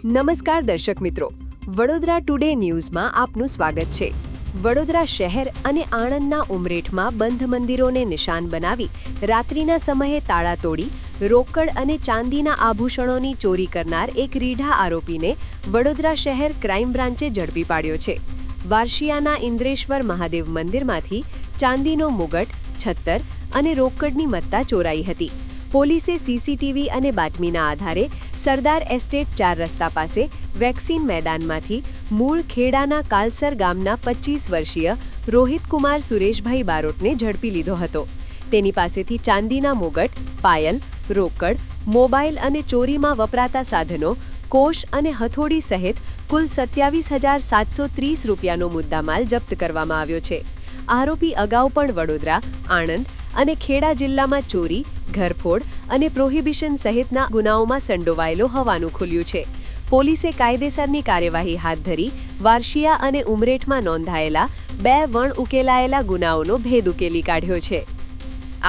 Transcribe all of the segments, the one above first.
નમસ્કાર દર્શક મિત્રો, વડોદરા ટુડે ન્યૂઝમાં આપનું સ્વાગત છે। વડોદરા શહેર અને આણંદના ઉમરેઠમાં બંધ મંદિરોને નિશાન બનાવી રાત્રિના સમયે તાળા તોડી રોકડ અને ચાંદીના આભૂષણોની ચોરી કરનાર એક રીઢા આરોપીને વડોદરા શહેર ક્રાઇમ બ્રાન્ચે ઝડપી પાડ્યો છે। વારશિયાના ઇન્દ્રેશ્વર મહાદેવ મંદિરમાંથી ચાંદીનો મુગટ, છત્તર અને રોકડની મત્તા ચોરાઈ હતી। પોલીસે સીસીટીવી અને બાતમીના આધારે સરદાર એસ્ટેટ 4 રસ્તા પાસે વેક્સિન મેદાનમાંથી મૂળ ખેડાના કાલસર ગામના 25 વર્ષીય રોહિતકુમાર સુરેશભાઈ બારોટને ઝડપી લીધો હતો। તેની પાસેથી ચાંદીના મુગટ, પાયલ, રોકડ, મોબાઈલ અને ચોરીમાં વપરાતા સાધનો, કોષ અને હથોડી સહિત કુલ 27,730 રૂપિયાનો મુદ્દામાલ જપ્ત કરવામાં આવ્યો છે। આરોપી અગાઉ પણ વડોદરા, આણંદ અને ખેડા જિલ્લામાં ચોરી, ઘરફોડ અને પ્રોહિબિશન સહિતના ગુનાઓમાં સંડોવાયેલો હોવાનું ખુલ્યું છે। પોલીસે કાયદેસરની કાર્યવાહી હાથ ધરી વારશિયા અને ઉમરેઠમાં નોંધાયેલા 2 વણ ઉકેલાયેલા ગુનાઓનો ભેદ ઉકેલી કાઢ્યો છે।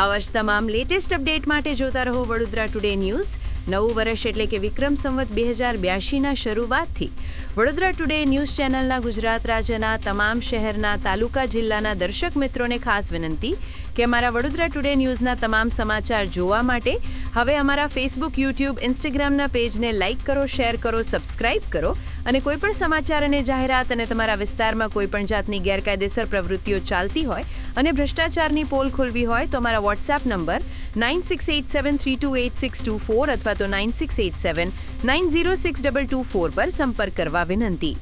આવા જ તમામ લેટેસ્ટ અપડેટ માટે જોતા રહો વડોદરા ટુડે ન્યૂઝ। નવું વર્ષ એટલે કે વિક્રમ સંવત 2082ના શરૂઆતથી વડોદરા ટુડે ન્યૂઝ ચેનલના ગુજરાત રાજ્યના તમામ શહેરના, તાલુકા, જિલ્લાના દર્શક મિત્રોને ખાસ વિનંતી કે અમારા વડોદરા ટુડે ન્યૂઝના તમામ સમાચાર જોવા માટે હવે અમારા ફેસબુક, યુટ્યુબ, ઇન્સ્ટાગ્રામના પેજને લાઇક કરો, શેર કરો, સબસ્ક્રાઇબ કરો અને કોઈપણ સમાચાર અને જાહેરાત અને તમારા વિસ્તારમાં કોઈપણ જાતની ગેરકાયદેસર પ્રવૃત્તિઓ ચાલતી હોય અને ભ્રષ્ટાચારની પોલ ખોલવી હોય તો અમારા વોટ્સએપ નંબર 9687328624 અથવા તો 9687906224 પર સંપર્ક કરવા વિનંતી।